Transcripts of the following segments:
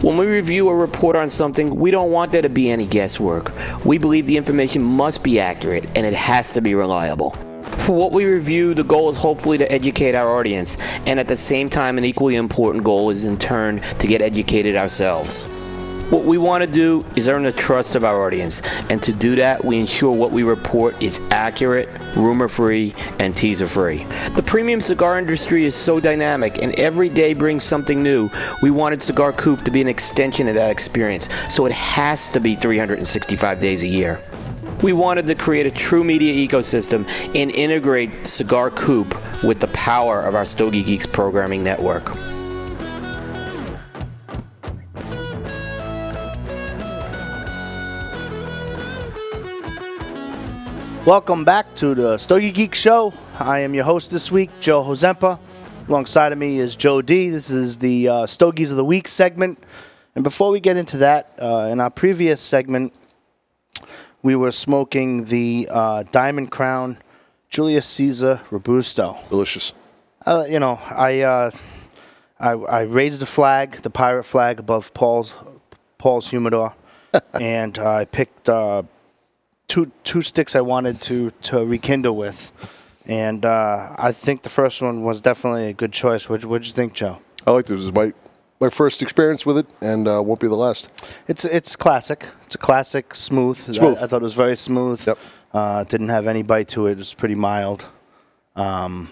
When we review or report on something, we don't want there to be any guesswork. We believe the information must be accurate and it has to be reliable. For what we review, the goal is hopefully to educate our audience, and at the same time, an equally important goal is in turn to get educated ourselves. What we want to do is earn the trust of our audience, and to do that, we ensure what we report is accurate, rumor-free, and teaser-free. The premium cigar industry is so dynamic, and every day brings something new. We wanted Cigar Coop to be an extension of that experience, so it has to be 365 days a year. We wanted to create a true media ecosystem and integrate Cigar Coop with the power of our Stogie Geeks programming network. Welcome back to the Stogie Geeks Show. I am your host this week, Joe Hozempa. Alongside of me is Joe D. This is the Stogies of the Week segment. And before we get into that, in our previous segment, we were smoking the Diamond Crown Julius Caesar Robusto. Delicious. I raised the flag, the pirate flag, above Paul's humidor, and I picked two sticks I wanted to rekindle with, and I think the first one was definitely a good choice. What'd you think, Joe? I liked it. It was my first experience with it, and won't be the last. It's classic. It's a classic, smooth. I thought it was very smooth. Yep. Didn't have any bite to it. It was pretty mild. Not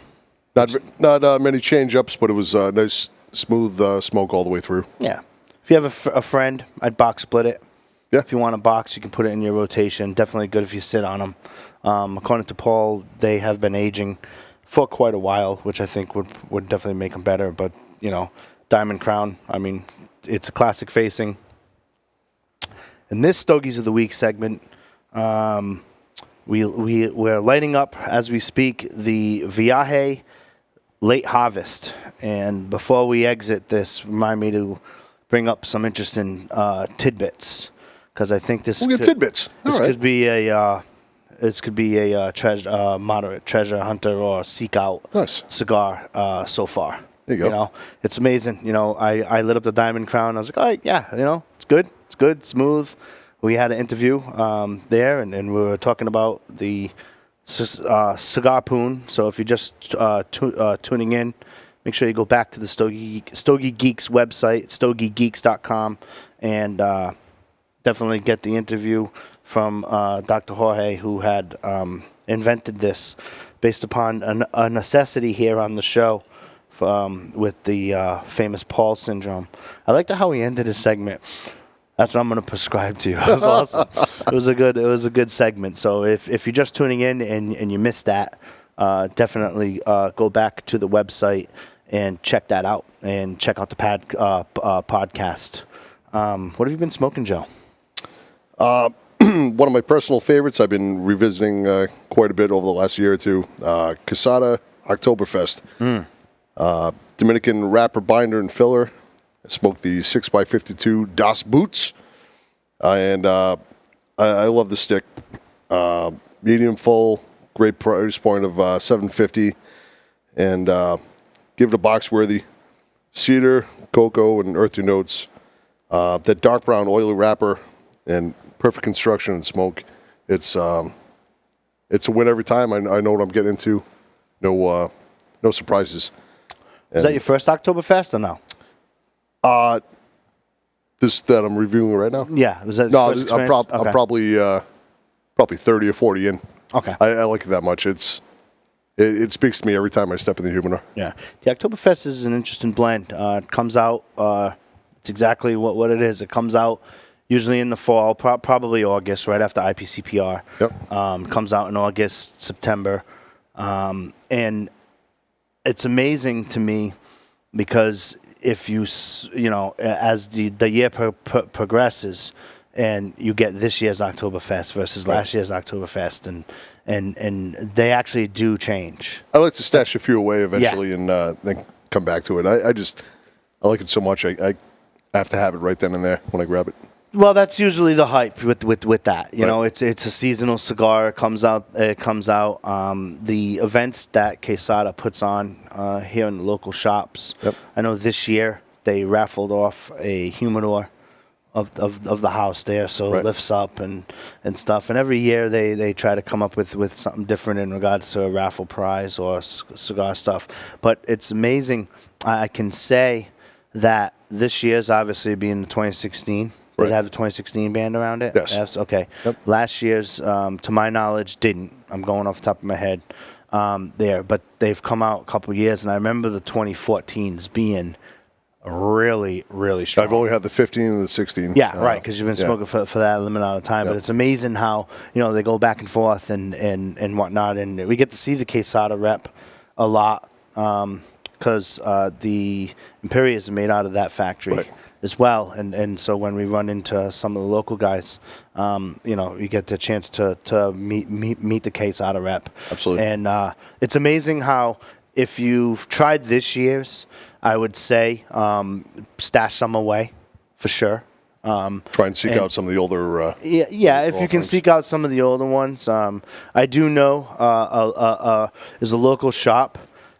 many change-ups, but it was nice, smooth smoke all the way through. Yeah. If you have a friend, I'd box split it. Yeah. If you want a box, you can put it in your rotation. Definitely good if you sit on them. According to Paul, they have been aging for quite a while, which I think would definitely make them better. But, Diamond Crown, I mean, it's a classic facing. In this Stogies of the Week segment, we're lighting up, as we speak, the Viaje Late Harvest. And before we exit this, remind me to bring up some interesting tidbits. Because I think this tidbits. Could be a moderate treasure hunter or seek out cigar so far. There you go. It's amazing. I lit up the Diamond Crown. I was like, all right, yeah, it's good. It's good, smooth. We had an interview there, and we were talking about the cigar poon. So if you're just tuning in, make sure you go back to the Stogie Geeks website, stogiegeeks.com, and definitely get the interview from Dr. Jorge, who had invented this based upon a necessity here on the show with the famous Paul syndrome. I liked how he ended his segment. That's what I'm going to prescribe to you. It was awesome. It was a good segment. So if you're just tuning in and you missed that, definitely go back to the website and check that out and check out the podcast. What have you been smoking, Joe? One of my personal favorites I've been revisiting quite a bit over the last year or two, Quesada Oktoberfest. Dominican wrapper, binder, and filler. I smoked the 6x52 Das Boots, and I love the stick. Medium full, great price point of $7.50, and give it a box worthy. Cedar, cocoa, and earthy notes. That dark brown oily wrapper and perfect construction and smoke. It's a win every time. I know what I'm getting into. No surprises. Is that your first Oktoberfest or no? This that I'm reviewing right now. Yeah, was that no? First experience? I'm probably 30 or 40 in. Okay, I like it that much. It speaks to me every time I step in the humidor. Yeah, the Oktoberfest is an interesting blend. It comes out. It's exactly what it is. It comes out usually in the fall, probably August, right after IPCPR. Yep. Comes out in August, September, and it's amazing to me because if you as the year progresses and you get this year's Oktoberfest versus last year's Oktoberfest, and they actually do change. I like to stash a few away eventually and then come back to it. I like it so much. I have to have it right then and there when I grab it. Well, that's usually the hype with that. You know, it's a seasonal cigar. It comes out. The events that Quesada puts on here in the local shops. Yep. I know this year they raffled off a humidor of the house there, so it lifts up and stuff. And every year they try to come up with something different in regards to a raffle prize or cigar stuff. But it's amazing. I can say that this year's obviously being the 2016. Did it have the 2016 band around it? Yes. Okay. Yep. Last year's, to my knowledge, didn't. I'm going off the top of my head there. But they've come out a couple of years, and I remember the 2014s being really, really strong. I've only had the 15 and the 16. Yeah, right, because you've been smoking for that limited amount of time. But it's amazing how, they go back and forth and whatnot. And we get to see the Quesada rep a lot because the Imperials are made out of that factory as well. And so when we run into some of the local guys, you get the chance to meet the Quesada rep. Absolutely. And it's amazing how if you've tried this year's, I would say stash some away for sure. Try and seek out some of the older. If you can seek out some of the older ones. I do know there's a local shop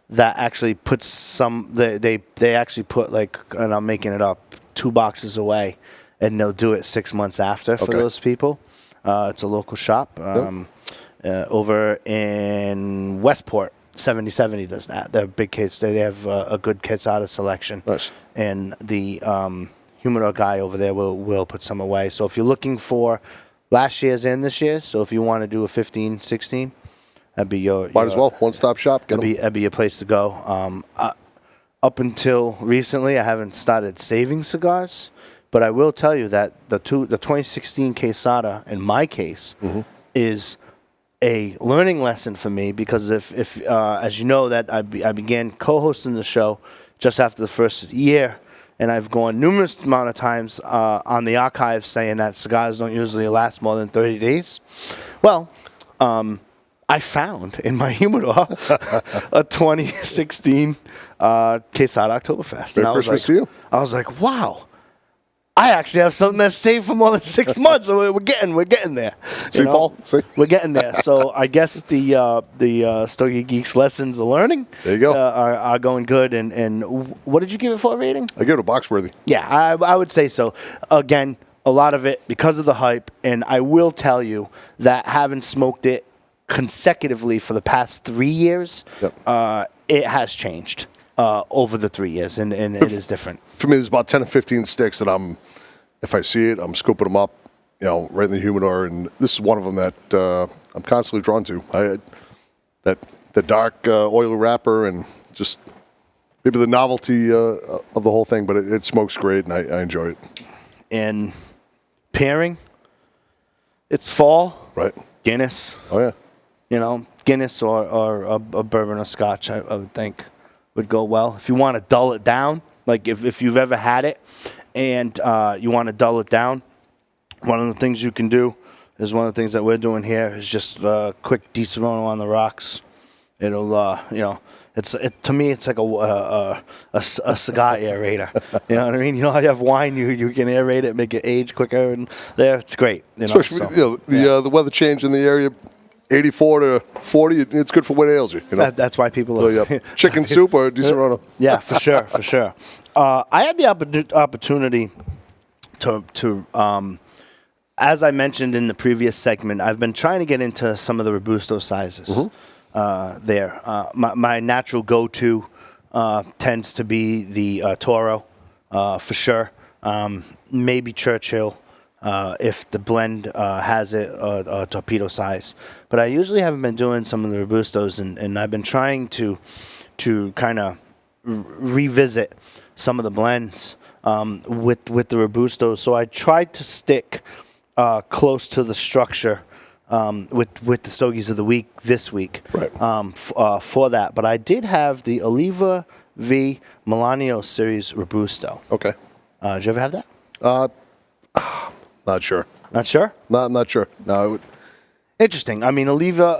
that actually puts some. They actually put and I'm making it up, 2 boxes away, and they'll do it 6 months after for those people. It's a local shop over in Westport. 70/70 does that. They're big kids. They have a good Quesada selection. Nice. And the humidor guy over there will put some away. So if you're looking for last year's and this year's, so if you want to do a 15, 16, that'd be Might as well. One-stop shop. That'd be your place to go. Up until recently, I haven't started saving cigars, but I will tell you that the 2016 Quesada, in my case, is a learning lesson for me because if as you know that I began co-hosting the show just after the first year, and I've gone numerous amount of times on the archive saying that cigars don't usually last more than 30 days. Well, I found in my humidor a 2016 Quesada Oktoberfest. Merry Christmas to you. I was like, wow. I actually have something that's saved for more than 6 months. So we're getting there. See, Paul? See? We're getting there. So I guess the Stogie Geeks lessons of learning there you go. Are going good. And what did you give it for a rating? I give it a box worthy. Yeah, I would say so. Again, a lot of it because of the hype. And I will tell you that having smoked it consecutively for the past 3 years, it has changed over the 3 years, and it is different. For me, there's about 10 or 15 sticks that if I see it, I'm scooping them up, right in the humidor, and this is one of them that I'm constantly drawn to. The dark oily wrapper and just maybe the novelty of the whole thing, but it smokes great, and I enjoy it. And pairing, it's fall. Right. Guinness. Oh, yeah. Guinness or a bourbon or scotch, I would think, would go well. If you want to dull it down, like if you've ever had it and you want to dull it down, one of the things you can do is one of the things that we're doing here is just a quick Di-Serrano on the rocks. It'll, to me, it's like a cigar aerator. You know what I mean? You have wine, you can aerate it, make it age quicker, and it's great. Especially the weather change in the area. 84 to 40, it's good for what ails you. That's why people are... Chicken soup or Di-Serrano. Yeah, for sure. I had the opportunity to as I mentioned in the previous segment, I've been trying to get into some of the Robusto sizes there. My natural go-to tends to be the Toro, for sure. Maybe Churchill. If the blend has it, a torpedo size. But I usually haven't been doing some of the Robustos, and I've been trying to kind of revisit some of the blends with the Robustos. So I tried to stick close to the structure with the Stogies of the Week this week for that. But I did have the Oliva V Milanio Series Robusto. Okay. Did you ever have that? Not sure. Not sure? I'm not sure. No. Interesting. I mean, Oliva,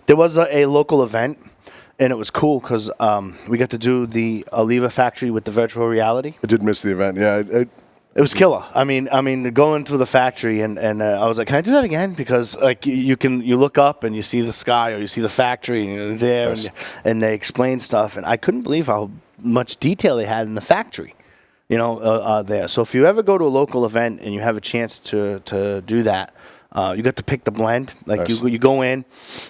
there was a local event, and it was cool because we got to do the Oliva factory with the virtual reality. I did miss the event. Yeah. It was killer. I mean, going to the factory, and I was like, can I do that again? Because you look up and you see the sky or you see the factory and you're there, and they explain stuff, and I couldn't believe how much detail they had in the factory, there. So if you ever go to a local event and you have a chance to do that, you get to pick the blend. Like Nice. you go in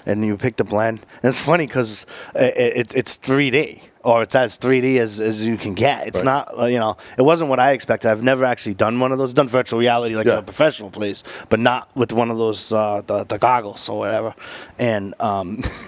and you pick the blend. And it's funny because it's 3D. Or it's as 3D as you can get. It's not, it wasn't what I expected. I've never actually done one of those. Done virtual reality in a professional place, but not with one of those the goggles or whatever. And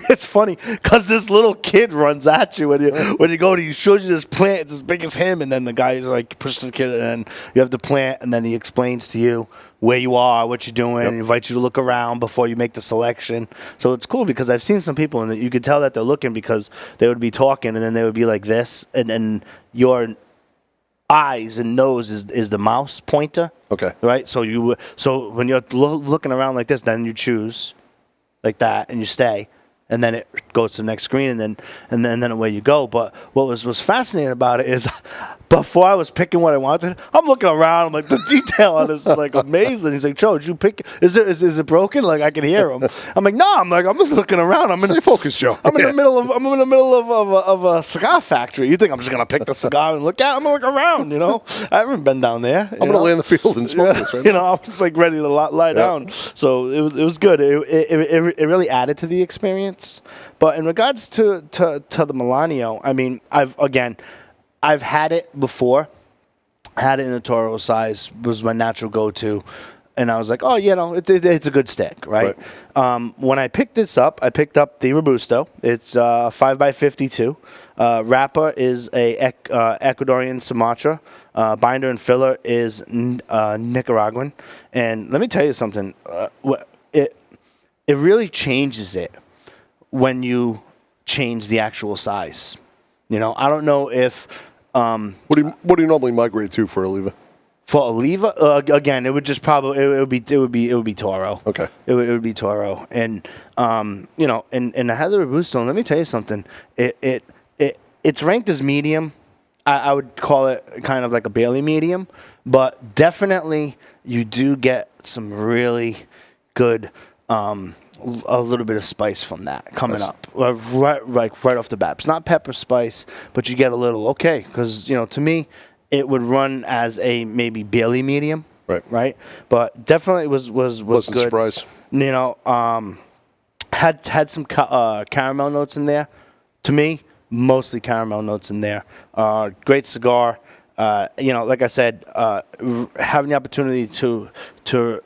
it's funny because this little kid runs at you when you go to. He shows you this plant. It's as big as him, and then the guy's like pushes the kid, and then you have the plant, and then he explains to you where you are, what you're doing, and invites you to look around before you make the selection. So it's cool because I've seen some people, and you could tell that they're looking because they would be talking, and then they would be like this, and then your eyes and nose is the mouse pointer. Okay. Right? So when you're looking around like this, then you choose like that, and you stay. And then it goes to the next screen, and then away you go. But what was fascinating about it is, before I was picking what I wanted, I'm looking around. I'm like, the detail on this is like amazing. He's like, Joe, did you pick? Is it broken? Like I can hear him. I'm like, no. I'm looking around. Stay focused, Joe. I'm in the middle of a cigar factory. You think I'm just gonna pick the cigar and look at it? I'm gonna look around. I haven't been down there. I'm gonna lay in the field and smoke this. Right I was like ready to lie down. So it was good. It really added to the experience. But in regards to the Milano, I mean, I've had it before. Had it in a Toro size, was my natural go-to. And I was like, oh, it's a good stick, right? When I picked this up, I picked up the Robusto. It's 5x52. Wrapper is a Ecuadorian Sumatra. Binder and filler is Nicaraguan. And let me tell you something. It really changes it when you change the actual size. I don't know if What do you normally migrate to for Oliva? for Oliva, again, it would just probably it would be Toro. Okay. It would be Toro, and and I had the Robusto. And let me tell you something. It's ranked as medium. I would call it kind of like a Bailey medium, but definitely you do get some really good. A little bit of spice from that coming up, right off the bat. It's not pepper spice, but you get a little because to me, it would run as a maybe Bailey medium, right? But definitely was Wasn't good. surprised. Had some caramel notes in there. To me, mostly caramel notes in there. Great cigar. Like I said, having the opportunity to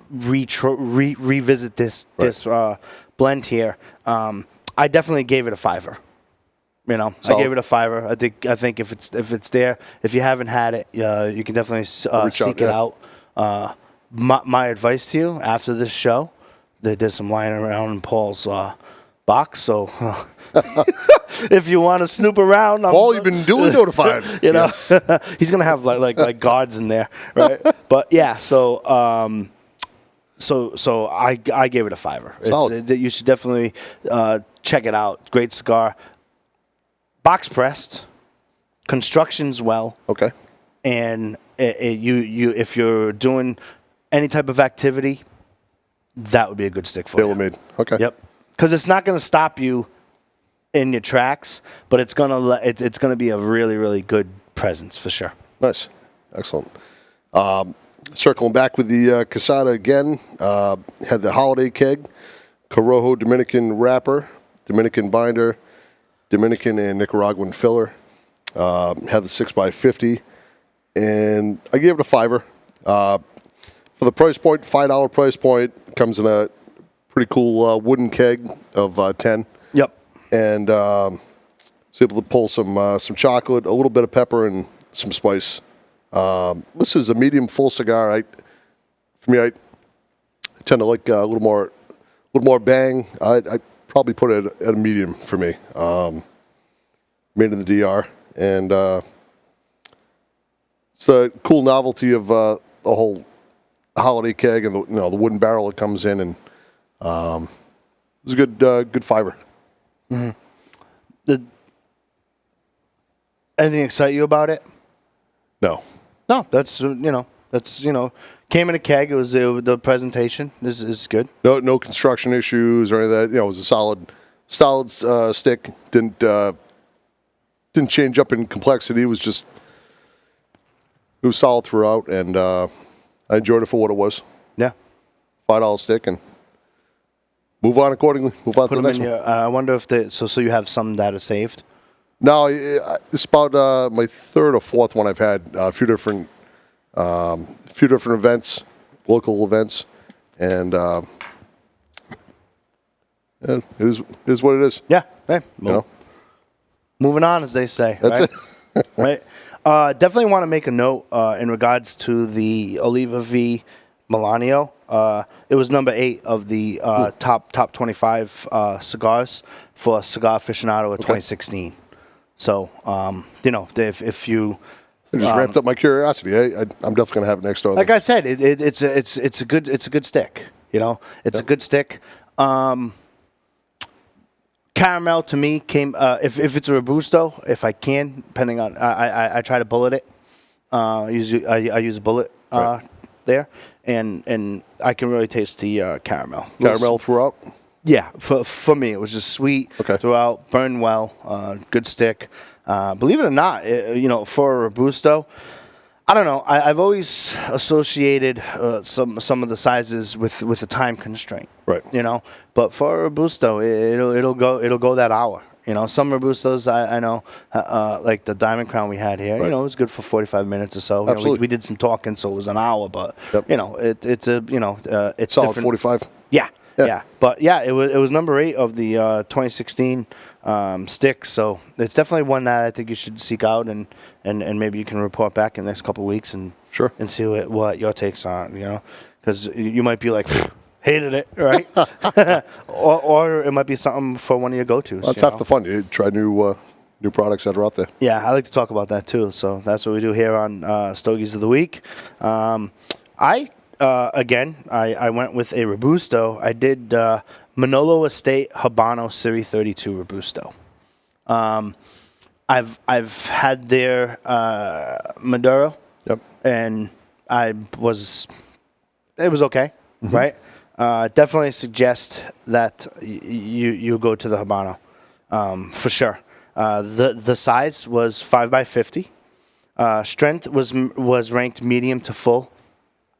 revisit this blend here, I definitely gave it a 5. Solid. I gave it a 5. I think if it's there, if you haven't had it, you can definitely seek it out. My advice to you after this show, there's some lying around in Paul's box, so if you want to snoop around, Paul, you've been duly notified. Yes. He's gonna have like guards in there, right? But yeah, so I gave it a 5. You should definitely check it out. Great cigar, box pressed, construction's well. Okay. And you if you're doing any type of activity, that would be a good stick for you. Tailor-made. Okay. Yep. Because it's not going to stop you in your tracks, but it's gonna be a really, really good presence for sure. Nice. Excellent. Circling back with the Casada again, had the holiday keg, Corojo Dominican wrapper, Dominican binder, Dominican and Nicaraguan filler. Had the 6x50, and I gave it a 5. For the price point, $5 price point, comes in a pretty cool wooden keg of 10. Yep. And was able to pull some chocolate, a little bit of pepper, and some spice. This is a medium full cigar. I tend to like a little more bang. I probably put it at a medium for me. Made in the DR, and it's the cool novelty of the whole holiday keg and the wooden barrel that comes in, and it was a good fiber. Mm-hmm. Did anything excite you about it? No. No, that's came in a keg. It was the presentation is good. No construction issues or any of that. It was a solid stick. Didn't didn't change up in complexity. It was solid throughout, and I enjoyed it for what it was. Yeah. $5 stick, and move on accordingly. Move on Put to the them next in one. your, I wonder if so you have some that are saved? No, it's about my third or fourth one I've had. A few different events, local events, and it is what it is. Yeah. Hey, You know? moving on, as they say. That's right? it. Right. Definitely want to make a note in regards to the Oliva V Melanio. It was number 8 of the top 25 cigars for Cigar Aficionado of 2016. So, if you It just ramped up my curiosity. I'm definitely gonna have it next door. like I said, it's a good stick. It's a good stick. Caramel to me came if it's a Robusto, if I can, depending on I try to bullet it. I use a bullet there, and I can really taste the caramel. Caramel throughout. Yeah, for me it was just sweet throughout, burned well, good stick. Believe it or not, for a Robusto, I don't know. I've always associated some of the sizes with a time constraint. Right. But for a Robusto, it'll go that hour. Some Robustos I know, like the Diamond Crown we had here. Right. It was good for 45 minutes or so. Absolutely. We did some talking, so it was an hour. But it's it's Solid different. 45. Yeah. Yeah. Yeah, but yeah, it was number 8 of the 2016 stick, so it's definitely one that I think you should seek out, and maybe you can report back in the next couple of weeks and Sure. and see what your takes are, because you might be like hated it, right? or it might be something for one of your go-tos. That's half the fun. You try new products that are out there. Yeah, I like to talk about that too. So that's what we do here on Stogies of the Week. I went with a Robusto. I did Manolo Estate Habano Series 32 Robusto. I've had their Maduro. Yep. And it was okay, right? Definitely suggest that you go to the Habano for sure. The size was 5x50. Strength was ranked medium to full.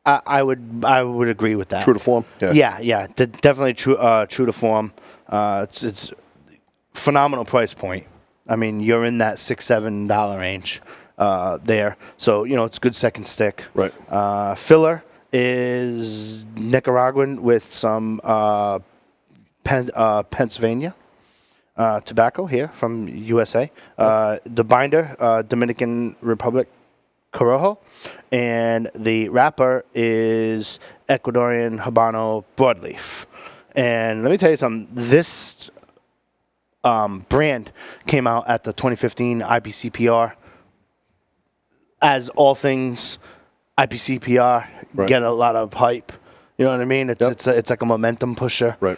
I would agree with that. True to form. Yeah. Definitely true to form. It's phenomenal price point. I mean, you're in that $6-7 range there. So it's a good second stick. Right. Filler is Nicaraguan with some Pennsylvania tobacco here from USA. The binder, Dominican Republic Corojo, and the wrapper is Ecuadorian Habano broadleaf. And let me tell you something. This brand came out at the 2015 IPCPR. As all things IPCPR get a lot of hype. You know what I mean? It's like a momentum pusher. Right.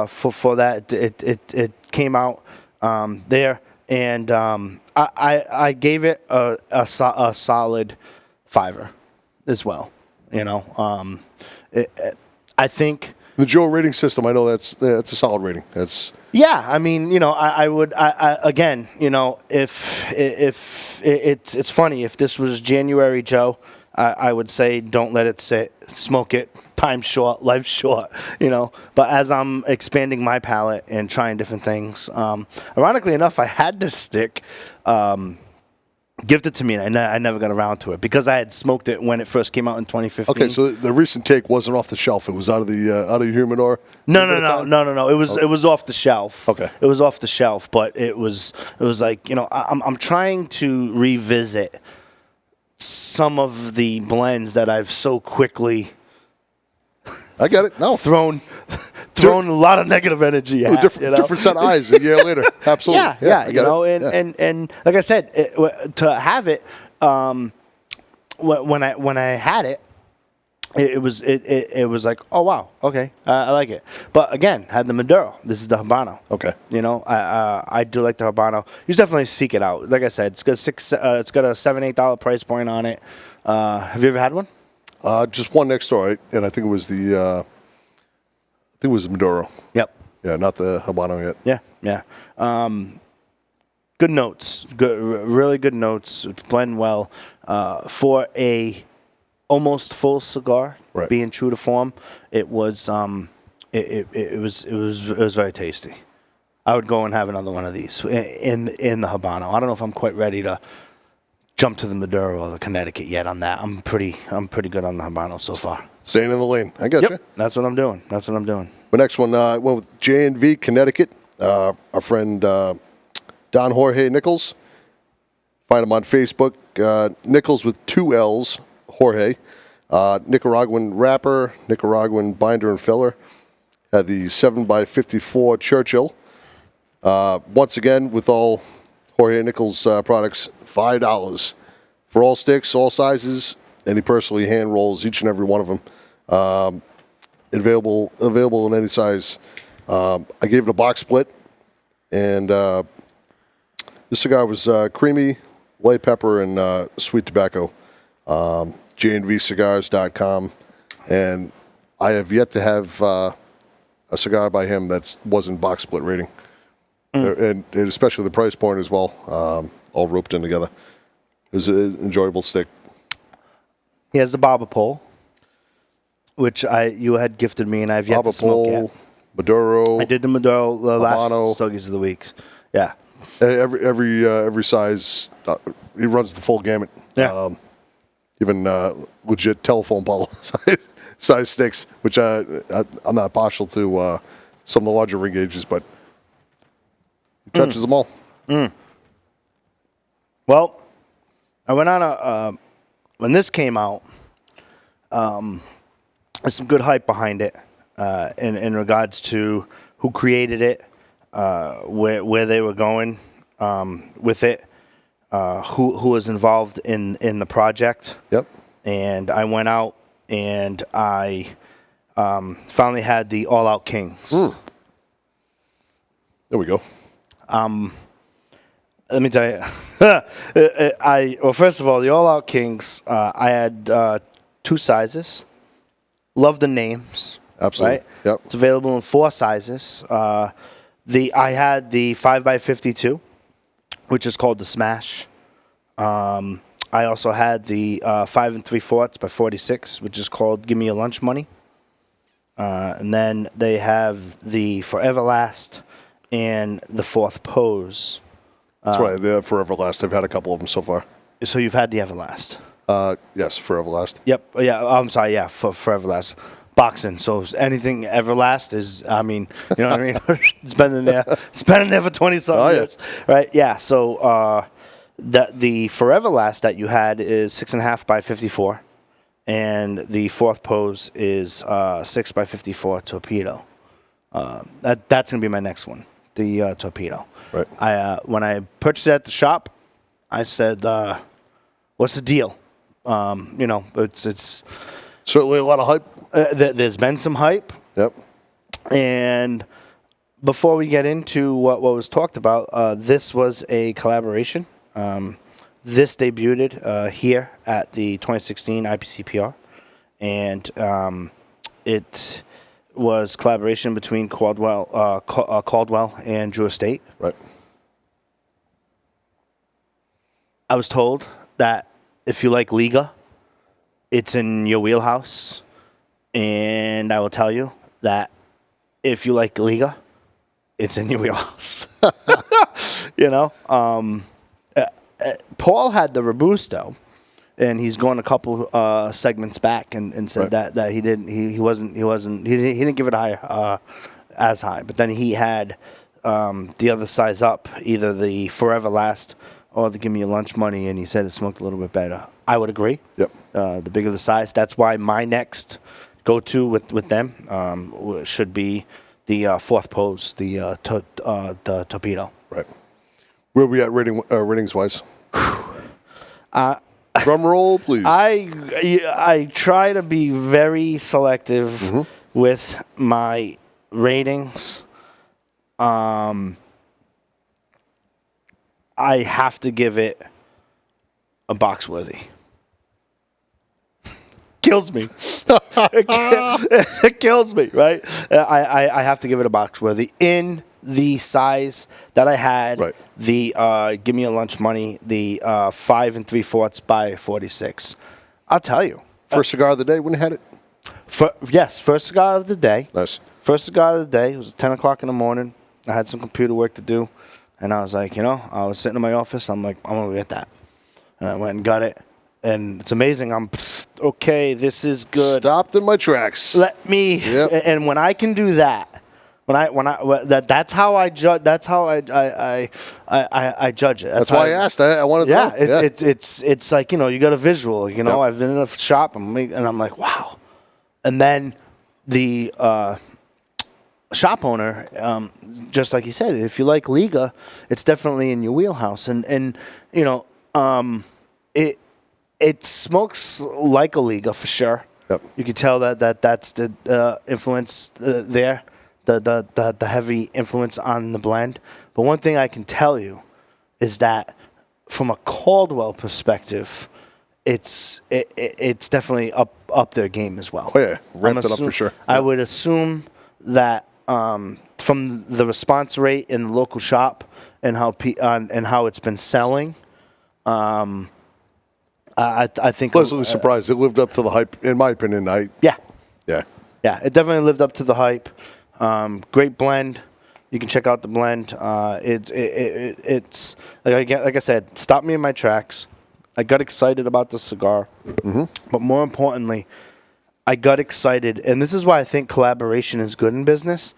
For that, it came out there, and I gave it a solid 5 as well. I think The Joe rating system, I know that's a solid rating. That's I mean, I would again, if it's funny, if this was January Joe, I would say don't let it sit, smoke it. Time short, life short, But as I'm expanding my palate and trying different things, ironically enough, I had this stick gifted to me, and I never got around to it because I had smoked it when it first came out in 2015. okay. So the recent take wasn't off the shelf; it was out of the humidor. No. It was off the shelf. Okay. It was off the shelf, but it was like I'm trying to revisit some of the blends that I've so quickly. I get it. No, thrown a lot of negative energy at. Different set of eyes a year later. Absolutely. Yeah, I get it. and like I said, to have it, when I had it, it was like, oh wow, okay, I like it. But again, had the Maduro. This is the Habano. Okay. I do like the Habano. You should definitely seek it out. Like I said, it's got it's got a $7-8 price point on it. Have you ever had one? Just one next door, right? And I think it was the Maduro. Yep. Yeah, not the Habano yet. Yeah. good notes. Really good notes. Blend well for a almost full cigar. Right. Being true to form, it was it was very tasty. I would go and have another one of these in the Habano. I don't know if I'm quite ready to jump to the Maduro or the Connecticut yet on that. I'm pretty good on the Habano so far. Staying in the lane. I got you. That's what I'm doing. The next one, I went with J&V Connecticut. Our friend Don Jorge Nichols. Find him on Facebook. Nichols with 2 L's, Jorge. Nicaraguan wrapper, Nicaraguan binder and filler. Had the 7x54 Churchill. Once again, with all Jorge Nichols products, $5 for all sticks, all sizes, and he personally hand rolls each and every one of them. Available in any size. I gave it a box split, and this cigar was creamy, white pepper, and sweet tobacco. jnvcigars.com, and I have yet to have a cigar by him that wasn't box split rating, and especially the price point as well, all roped in together. It was an enjoyable stick. He has the Baba Pole, which you had gifted me, and I've yet to smoke yet. Maduro. I did the Maduro last Habano. Stogies of the weeks. Yeah. Every size, he runs the full gamut. Yeah. Even legit telephone pole size sticks, which I'm not partial to some of the larger ring gauges, but he touches them all. Well, I went on when this came out, there's some good hype behind it in regards to who created it, where they were going with it, who was involved in the project. Yep. And I went out and I finally had the All Out Kings. There we go. Let me tell you, well, first of all, the All Out Kings, I had 2 sizes. Love the names. Absolutely. Right? Yep. It's available in 4 sizes. I had the 5x52, which is called the Smash. I also had the 5 3/4 by 46, which is called Give Me Your Lunch Money. And then they have the Forever Last and the 4th Pose. That's right. The Forever Last. I've had a couple of them so far. So you've had the Everlast. Yes, Forever Last. Yep. Yeah. I'm sorry. Yeah. For Everlast. Boxing. So anything Everlast is, I mean, you know what I mean? It's been in there for 20-something years. Right? Yeah. So the Forever Last that you had is 6.5 by 54. And the 4th Pose is 6 by 54 Torpedo. That's going to be my next one. The Torpedo. Right. When I purchased it at the shop, I said, what's the deal? It's certainly a lot of hype. There's been some hype. Yep. And before we get into what was talked about, this was a collaboration. This debuted here at the 2016 IPCPR. And it was collaboration between Caldwell and Drew Estate. Right. I was told that if you like Liga, it's in your wheelhouse. And I will tell you that if you like Liga, it's in your wheelhouse. Paul had the Robusto, and he's going a couple segments back and said that he didn't give it as high. But then he had the other size up, either the Forever Last or the Give Me Your Lunch Money, and he said it smoked a little bit better. I would agree. Yep. The bigger the size, that's why my next go-to with them should be the 4th Pose, the Torpedo. Right. Where are we at ratings-wise? Drum roll, please. I try to be very selective with my ratings. I have to give it a box worthy. Kills me. It kills me, right? I have to give it a box worthy in the size that I had, Right. the give me a lunch money, the 5 3/4 by 46. I'll tell you. First cigar of the day when you had it? Yes, first cigar of the day. Nice. First cigar of the day. It was 10 o'clock in the morning. I had some computer work to do. And I was like, I was sitting in my office. I'm like, I'm going to get that. And I went and got it. And it's amazing. Okay, this is good. Stopped in my tracks. Let me. Yep. And when I can do that, that's how I judge. That's how I judge it. That's why I asked. I wanted to know. It's like, you got a visual. Yep. I've been in a shop and I'm like, wow. And then the shop owner, just like you said, if you like Liga, it's definitely in your wheelhouse. And it smokes like a Liga for sure. Yep. You can tell that's the influence there, the heavy influence on the blend. But one thing I can tell you is that from a Caldwell perspective, it's definitely up their game as well. Oh yeah, ramped it up for sure. I would assume that from the response rate in the local shop and how it's been selling, I think Pleasantly surprised. It lived up to the hype, in my opinion. Yeah, it definitely lived up to the hype. Great blend. You can check out the blend. It's like I said, stopped me in my tracks. I got excited about the cigar, but more importantly, I got excited, and this is why I think collaboration is good in business.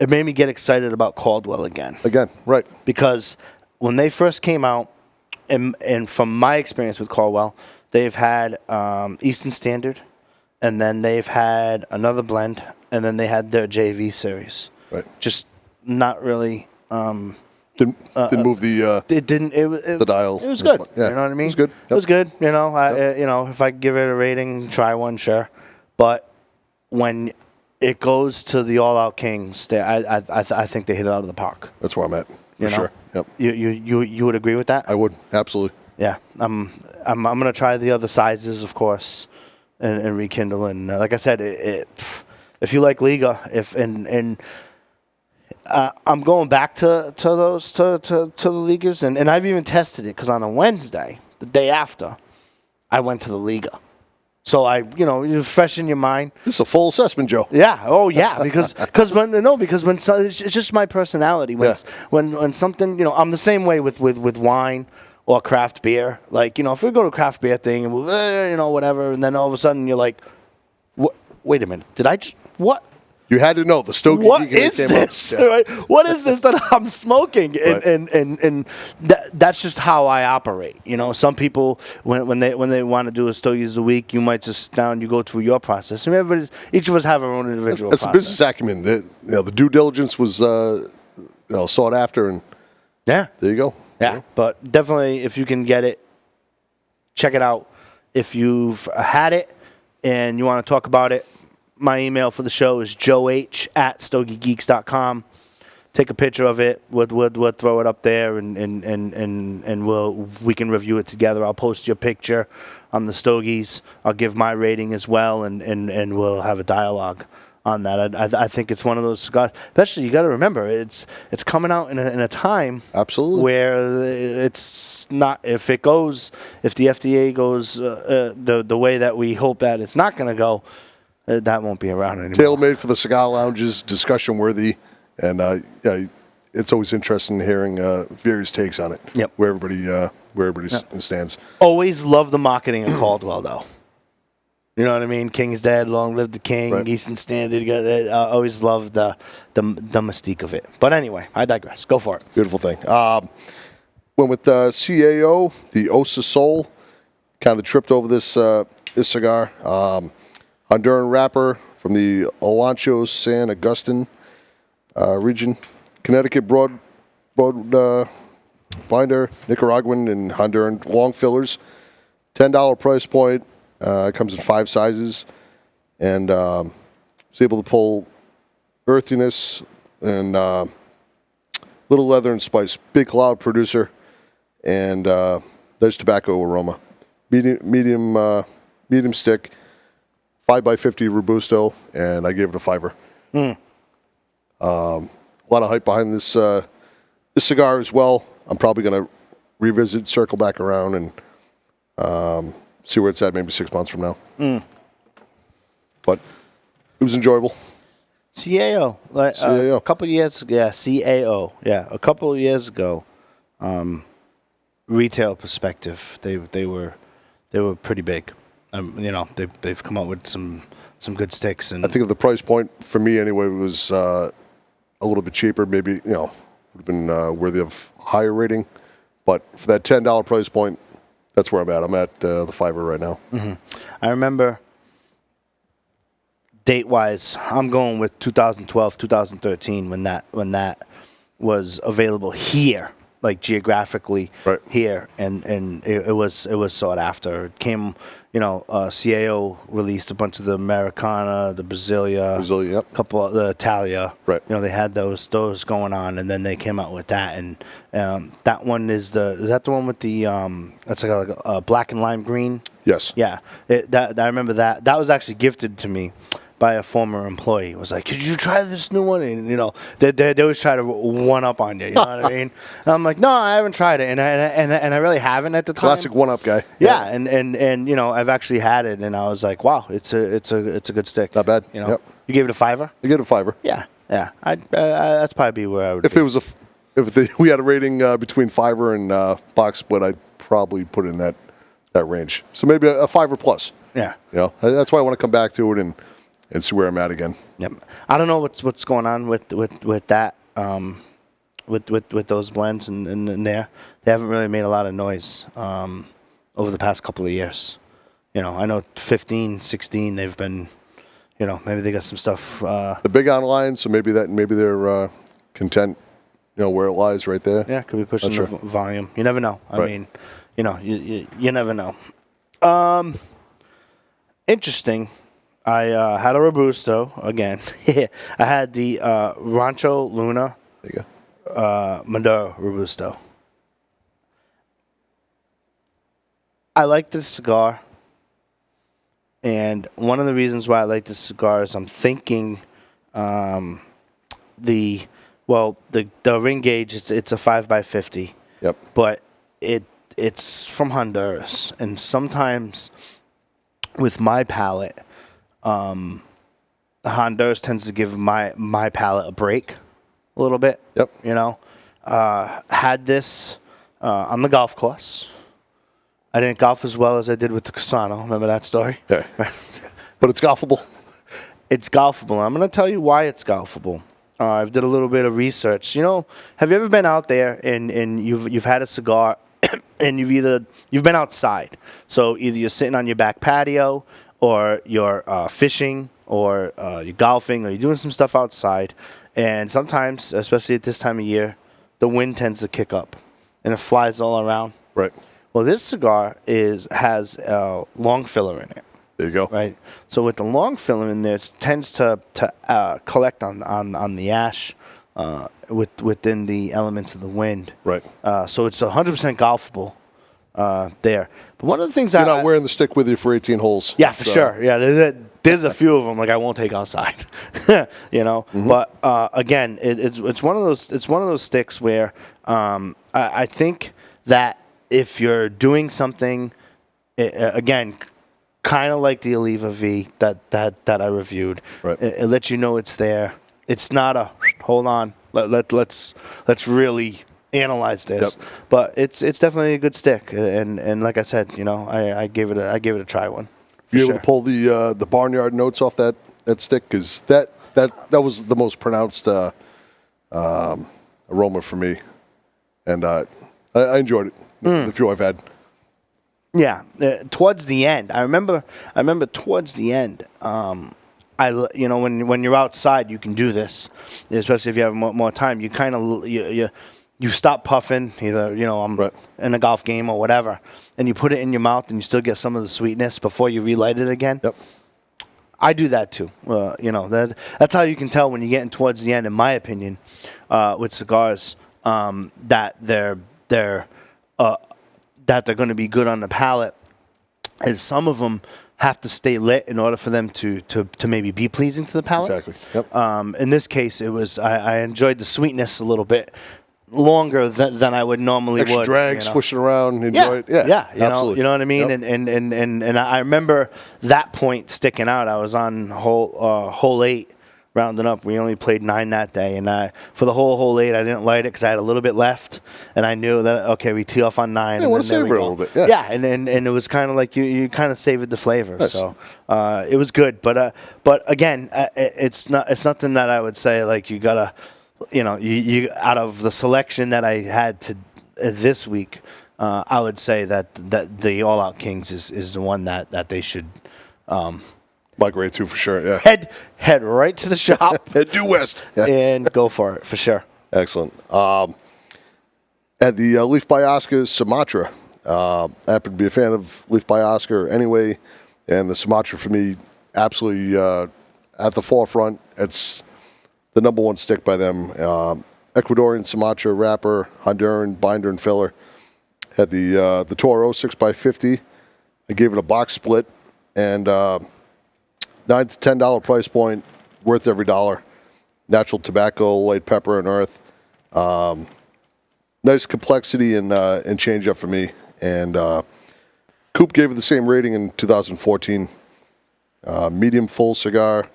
It made me get excited about Caldwell again. Again, right. Because when they first came out, and from my experience with Caldwell, they've had Eastern Standard, and then they've had another blend, and then they had their JV series. Right. Just not really. Didn't move the It didn't. the dial. It was good. Yeah. You know what I mean? It was good. It was good. If I could give it a rating, try one, sure. But when it goes to the All Out Kings, I think they hit it out of the park. That's where I'm at. For sure. Yep. You would agree with that? I would, absolutely. Yeah. I'm gonna try the other sizes, of course, and rekindle. And like I said, if you like Liga, I'm going back to those to the Ligas, and I've even tested it because on a Wednesday, the day after, I went to the Liga. So you're fresh in your mind. This is a full assessment, Joe. Yeah. Oh, yeah. Because when it's just my personality. When something, I'm the same way with wine or craft beer. Like, if we go to a craft beer thing and whatever, and then all of a sudden you're like, wait a minute, did I just what? You had to know the Stogie What Geeks is came up. this? Yeah. Right? What is this that I'm smoking? Right. And that's just how I operate. Some people when they want to do a Stogies a week, you might just sit down, you go through your process. And each of us have our own individual That's process. the business acumen. The due diligence was sought after, and Yeah. there you go. Yeah. But definitely, if you can get it, check it out. If you've had it and you want to talk about it, my email for the show is joeh@stogiegeeks.com. Take a picture of it. We'll throw it up there, and we can review it together. I'll post your picture on the Stogies. I'll give my rating as well, and we'll have a dialogue on that. I think it's one of those cigars. Especially, you got to remember, it's coming out in a time Absolutely where it's not. If the FDA goes the way that we hope that it's not going to go. That won't be around anymore. Tailor-made for the cigar lounges, discussion worthy, and it's always interesting hearing various takes on it. Yep. Where everybody stands. Always love the marketing of Caldwell, though. You know what I mean? King's dead, long live the king. Right. Eastern Standard. I always love the mystique of it. But anyway, I digress. Go for it. Beautiful thing. Went with CAO, the Osa Soul. Kind of tripped over this cigar. Honduran wrapper from the Olancho San Agustin region. Connecticut broad binder, Nicaraguan and Honduran long fillers. $10 price point. Comes in 5 sizes. And was able to pull earthiness and little leather and spice. Big cloud producer. And there's tobacco aroma. Medium stick. 5x50 Robusto, and I gave it a 5. a lot of hype behind this this cigar as well. I'm probably going to revisit, circle back around, and see where it's at maybe 6 months from now. But it was enjoyable. CAO, CAO. a couple years, CAO, a couple of years ago, retail perspective, they were pretty big. They've come up with some good sticks, and I think if the price point for me anyway was a little bit cheaper, maybe would have been worthy of higher rating. But for that $10 price point, that's where I'm at. I'm at the $5 right now. Mm-hmm. I remember date-wise, I'm going with 2012, 2013 when that was available here, like geographically here, and it was sought after. It came, CAO released a bunch of the Americana, the Brasilia, yep. a couple of the Italia. Right. They had those going on, and then they came out with that, and that one is that the one with the that's like a black and lime green. Yes. Yeah. I remember that. That was actually gifted to me by a former employee. It was like, could you try this new one? And, they always try to one up on you. You know what I mean? And I'm like, no, I haven't tried it. And I really haven't at the time. Classic one up guy. Yeah. And I've actually had it, and I was like, wow, it's a good stick. Not bad. You gave it a $5? You get a $5. Yeah. Yeah. That's probably where I would be. We had a rating between $5 and box split, I'd probably put it in that range. So maybe a $5 plus. Yeah. That's why I want to come back to it and see where I'm at again. Yep. I don't know what's going on with that, with those blends and there. They haven't really made a lot of noise over the past couple of years. I know 15, 16, they've been, maybe they got some stuff. The big online, so maybe they're content, where it lies right there. Yeah, could be pushing the volume. You never know. I mean, you never know. Interesting. I had a Robusto again. I had the Rancho Luna There you go. Maduro Robusto. I like this cigar, and one of the reasons why I like this cigar is I'm thinking the ring gauge. It's a 5x50. Yep. But it's from Honduras, and sometimes with my palate. Honduras tends to give my palate a break a little bit. Yep. Had this on the golf course. I didn't golf as well as I did with the Casano. Remember that story? Yeah. But it's golfable. It's golfable. I'm going to tell you why it's golfable. I've did a little bit of research. Have you ever been out there and you've had a cigar and you've been outside? So either you're sitting on your back patio, or you're fishing, or you're golfing, or you're doing some stuff outside. And sometimes, especially at this time of year, the wind tends to kick up, and it flies all around. Right. Well, this cigar has a long filler in it. There you go. Right. So with the long filler in there, it tends to collect on the ash within the elements of the wind. Right. So it's 100% golfable there. But one of the things you're not wearing the stick with you for 18 holes. Yeah, for sure. Yeah, there's a few of them like I won't take outside. Mm-hmm. But again, it's one of those sticks where I think that if you're doing something, again, kind of like the Oliva V that I reviewed, right. It lets you know it's there. It's not a hold on. Let's really analyze this, yep. But it's definitely a good stick, and like I said, I gave it a try one. You able to pull the barnyard notes off that stick, because that was the most pronounced aroma for me, and I enjoyed it. The few I've had. Yeah, towards the end, I remember towards the end. When you're outside, you can do this, especially if you have more time. You kind of you stop puffing, either I'm right. in a golf game or whatever, and you put it in your mouth, and you still get some of the sweetness before you relight it again. Yep. I do that too. That's how you can tell when you're getting towards the end, in my opinion, with cigars, that they're going to be good on the palate. And some of them have to stay lit in order for them to maybe be pleasing to the palate. Exactly. Yep. In this case, it was I enjoyed the sweetness a little bit longer than I would normally Extra would. drag, swishing around, enjoy it. Yeah, absolutely. you know what I mean. Yep. And I remember that point sticking out. I was on hole 8. Rounding up, we only played 9 that day, and for the whole 8, I didn't light it because I had a little bit left, and I knew that okay, we tee off on 9. Yeah, and want to savor it a little bit. Yeah, and it was kind of like you kind of savored the flavor, nice. so it was good. But again, it's nothing that I would say like you gotta, you out of the selection that I had to this week, I would say that the All Out Kings is the one that they should. Migrate to for sure. Yeah. Head right to the shop. Head due west. Yeah. And go for it for sure. Excellent. At the Leaf by Oscar Sumatra, I happen to be a fan of Leaf by Oscar anyway, and the Sumatra for me absolutely at the forefront. It's the number one stick by them. Ecuadorian Sumatra wrapper, Honduran binder and filler. Had the Toro 6x50. I gave it a box split, and $9 to $10 price point, worth every dollar. Natural tobacco, light pepper and earth. Nice complexity and change up for me. And Coop gave it the same rating in 2014. Medium full cigar,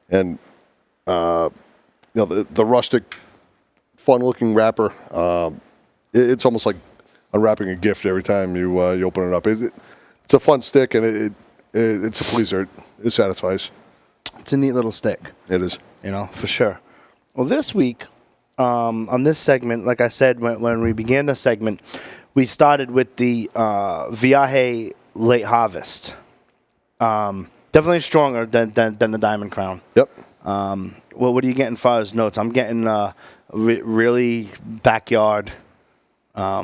and the rustic, fun looking wrapper. It's almost like unwrapping a gift every time you open it up. It's a fun stick, and it's a pleaser. It satisfies. It's a neat little stick. It is. For sure. Well, this week, on this segment, like I said, when we began the segment, we started with the Viaje Late Harvest. Definitely stronger than the Diamond Crown. Yep. What are you getting as far as notes? I'm getting really backyard. To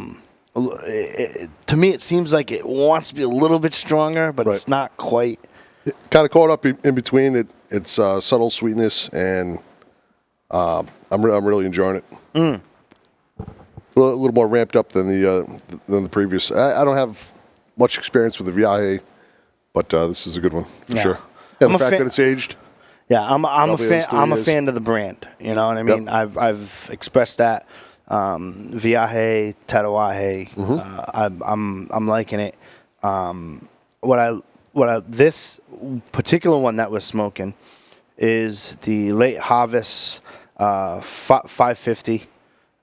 me, it seems like it wants to be a little bit stronger, but It's not quite. Kind of caught up in between. It's subtle sweetness, and I'm really enjoying it. A little more ramped up than the previous. I don't have much experience with the Viaje, but this is a good one for sure. Yeah, the fact that it's aged. Yeah, I'm a fan. I'm a years. fan of the brand. You know what I mean? Yep. I've expressed that. Viaje, Tatuaje. I'm liking it. This particular one that we're smoking is the Late Harvest 550.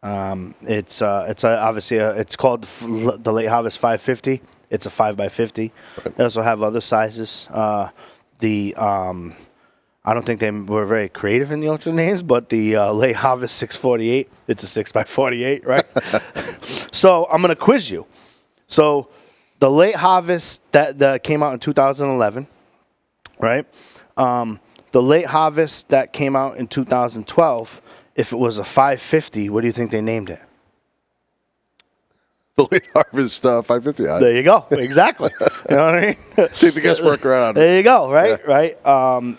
It's obviously it's called the Late Harvest 550. It's a 5x50. Right. They also have other sizes. I don't think they were very creative in the ultra names, but the Late Harvest 648, it's a 6x48, right? So I'm going to quiz you. So the Late Harvest that came out in 2011, right? The Late Harvest that came out in 2012, if it was a 550, what do you think they named it? The Late Harvest 550. There you go. Exactly. You know what I mean? Take the guesswork around. There you go. Right. Yeah. Right.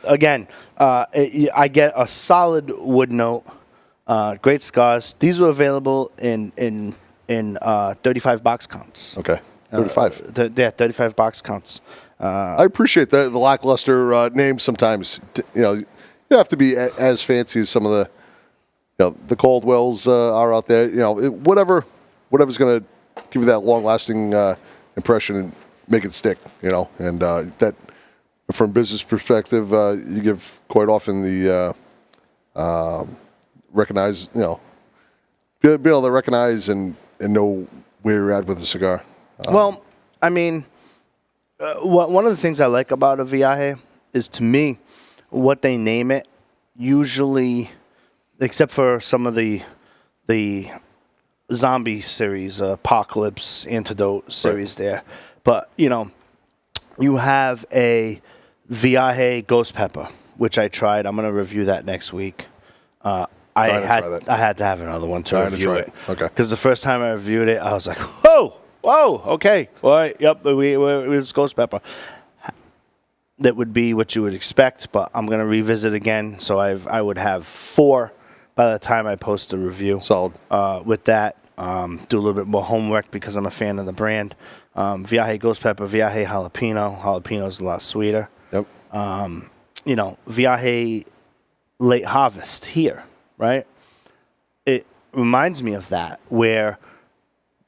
Again, I get a solid wood note. Great cigars. These were available in 35 box counts. Okay. 35. 35 box counts. I appreciate the lackluster names sometimes. You don't have to be as fancy as some of the Caldwells are out there. Whatever's going to give you that long-lasting impression and make it stick, and that from a business perspective, you give quite often the recognize, being able to recognize and know where you're at with the cigar. Well, I mean, one of the things I like about a Viaje is, to me, what they name it, usually, except for some of the zombie series, Apocalypse, Antidote series there. But, you have a Viaje Ghost Pepper, which I tried. I'm going to review that next week. I had to have another one to review it. Okay. Because the first time I reviewed it, I was like, whoa, okay. All right, yep, it was Ghost Pepper. That would be what you would expect, but I'm going to revisit again. So I would have 4 by the time I post the review. Solid. With that, do a little bit more homework because I'm a fan of the brand. Viaje Ghost Pepper, Viaje Jalapeno. Jalapeno is a lot sweeter. Yep. Viaje Late Harvest here, right? It reminds me of that, where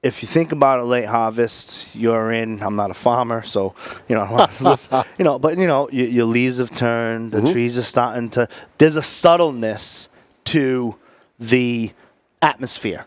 if you think about a late harvest, I'm not a farmer, so, but, your leaves have turned, the trees are starting to, there's a subtleness to the atmosphere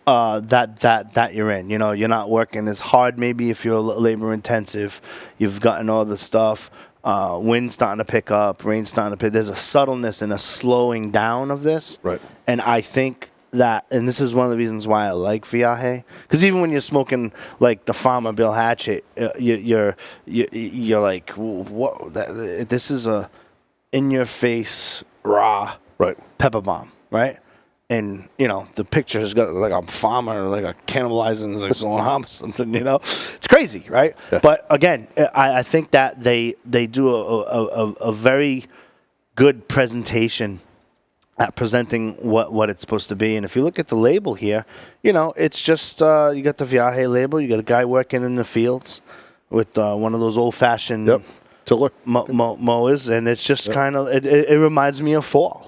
that you're in. You're not working as hard maybe if you're labor intensive. You've gotten all the stuff. Wind's starting to pick up, rain's starting to pick. There's a subtleness and a slowing down of this. Right. And I think that, and this is one of the reasons why I like Viaje, because even when you're smoking like the Farmer Bill Hatchet, you're like, what? This is a in-your-face raw pepper bomb, right? And the picture's got like a farmer, like a cannibalizing like someone or something. It's crazy, right? Yeah. But again, I think that they do a very good presentation at presenting what it's supposed to be. And if you look at the label here, it's just you got the Viaje label. You got a guy working in the fields with one of those old-fashioned tiller mowers, and it's just kind of it reminds me of fall.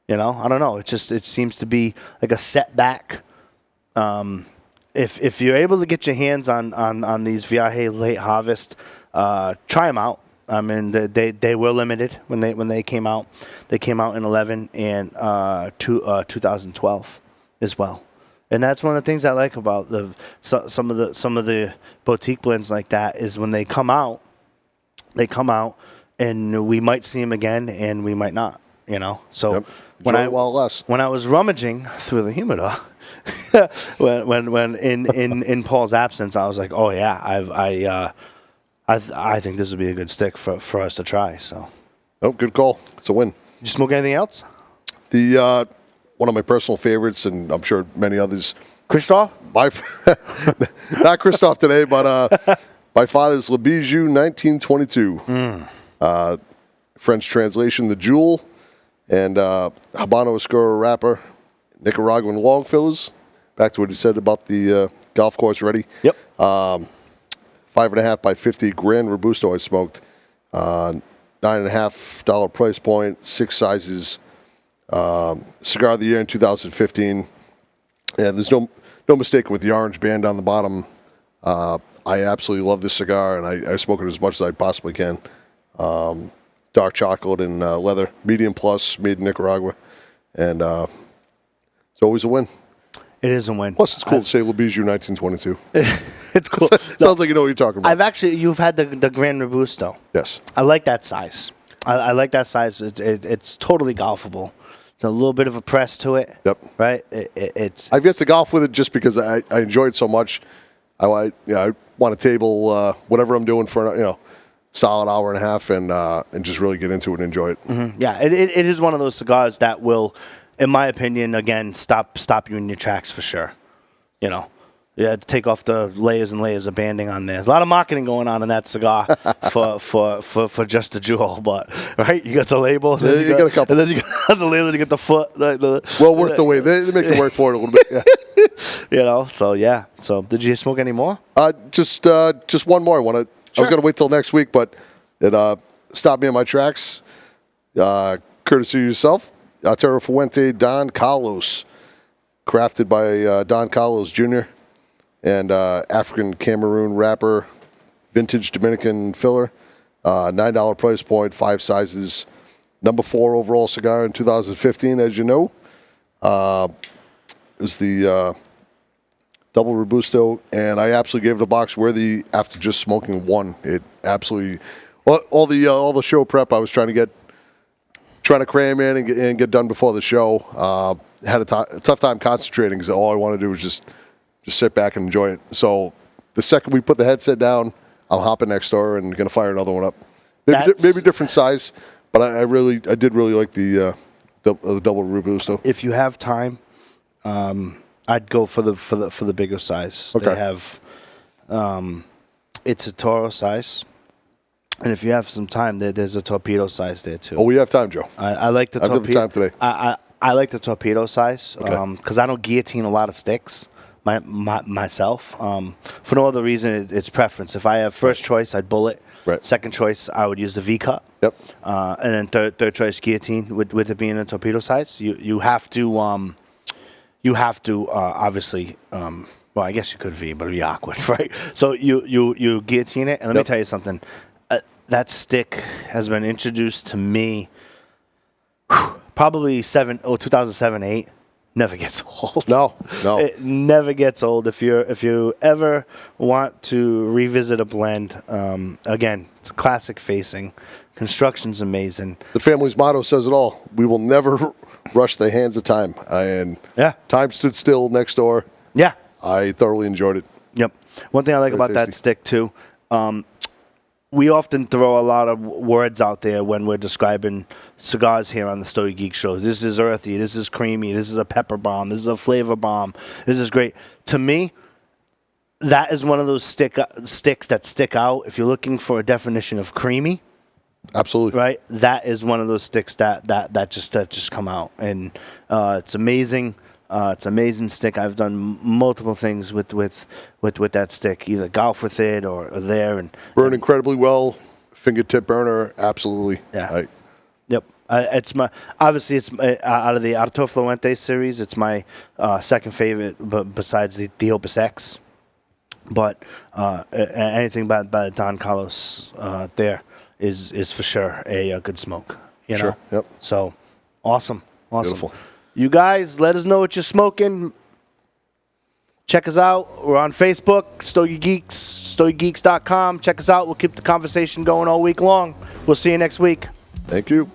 I don't know. It seems to be like a setback. If you're able to get your hands on these Viaje Late Harvest, try them out. I mean, they were limited when they came out. They came out in 11 and 2012 as well. And that's one of the things I like about some of the boutique blends like that is when they come out, and we might see them again and we might not. So when I was rummaging through the humidor, when in Paul's absence, I was like, oh yeah, I think this would be a good stick for us to try. So, good call. It's a win. Did you smoke anything else? The one of my personal favorites, and I'm sure many others. Christoph? Not Christoph today, but my father's Le Bijou 1922. French translation, the Jewel, and Habano Oscuro wrapper, Nicaraguan long fillers. Back to what you said about the golf course ready. Yep. 5.5 by 50 Grand Robusto I smoked. $9.50 price point, 6 sizes. Cigar of the year in 2015. And there's no mistaking with the orange band on the bottom. I absolutely love this cigar, and I smoke it as much as I possibly can. Dark chocolate and leather, medium plus, made in Nicaragua. And it's always a win. It is a win. Plus, it's cool to say Le Bijou 1922. It's cool. Sounds like you know what you're talking about. You've had the Grand Robusto. Yes. I like that size. I like that size. It's totally golfable. It's a little bit of a press to it. Yep. Right? I've yet to golf with it just because I enjoy it so much. I want to table whatever I'm doing for solid hour and a half and just really get into it and enjoy it. Mm-hmm. Yeah, it is one of those cigars that will, in my opinion, again, stop you in your tracks for sure. You had to take off the layers and layers of banding on there. There's a lot of marketing going on in that cigar for just the jewel, but right, you got the label, yeah, you got a couple, and then you got the label, you got the foot. Well worth the wait. They make you work for it a little bit. Yeah. So yeah. So did you smoke any more? Just one more. I was going to wait till next week, but it stopped me in my tracks. Courtesy of yourself, Terra Fuente Don Carlos, crafted by Don Carlos Jr. and African Cameroon wrapper, vintage Dominican filler, $9 price point, 5 sizes, number 4 overall cigar in 2015. As you know, it was the double Robusto, and I absolutely gave it a box worthy after just smoking one. It absolutely all the show prep I was trying to cram in and get done before the show. Had a tough time concentrating because all I wanted to do was just sit back and enjoy it. So the second we put the headset down, I'm hopping next door and going to fire another one up. Maybe different size, but I did really like the double Robusto. If you have time, I'd go for the bigger size. Okay. They have, it's a Toro size, and if you have some time, there's a torpedo size there too. Oh, we have time, Joe. I like the torpedo. I've got the time today. I like the torpedo size because I don't guillotine a lot of sticks myself. For no other reason, it's preference. If I have first choice, I'd bullet. Right. Second choice, I would use the V cut. Yep. And then third choice, guillotine. With it being a torpedo size, you have to obviously. Well, I guess you could V, but it'd be awkward, right? So you guillotine it, and let me tell you something. That stick has been introduced to me probably 2007-8. Never gets old. No. It never gets old. If you ever want to revisit a blend, again, it's classic facing. Construction's amazing. The family's motto says it all. We will never rush the hands of time. And time stood still next door. Yeah. I thoroughly enjoyed it. Yep. One thing I like about that stick, too, we often throw a lot of words out there when we're describing cigars here on the Stogie Geeks show. This is earthy. This is creamy. This is a pepper bomb. This is a flavor bomb. This is great. To me, that is one of those sticks that stick out. If you're looking for a definition of creamy, absolutely right, that is one of those sticks that just come out, and it's amazing. It's an amazing stick. I've done multiple things with that stick, either golf with it or there. Burn incredibly well. Fingertip burner, absolutely. Yeah. Yep. It's my out of the Arto Fluente series, it's my second favorite, besides the Opus X. But anything by Don Carlos there is for sure a good smoke. You know? Sure. Yep. So awesome. Beautiful. You guys, let us know what you're smoking. Check us out. We're on Facebook, Stogie Geeks, StogieGeeks.com. Check us out. We'll keep the conversation going all week long. We'll see you next week. Thank you.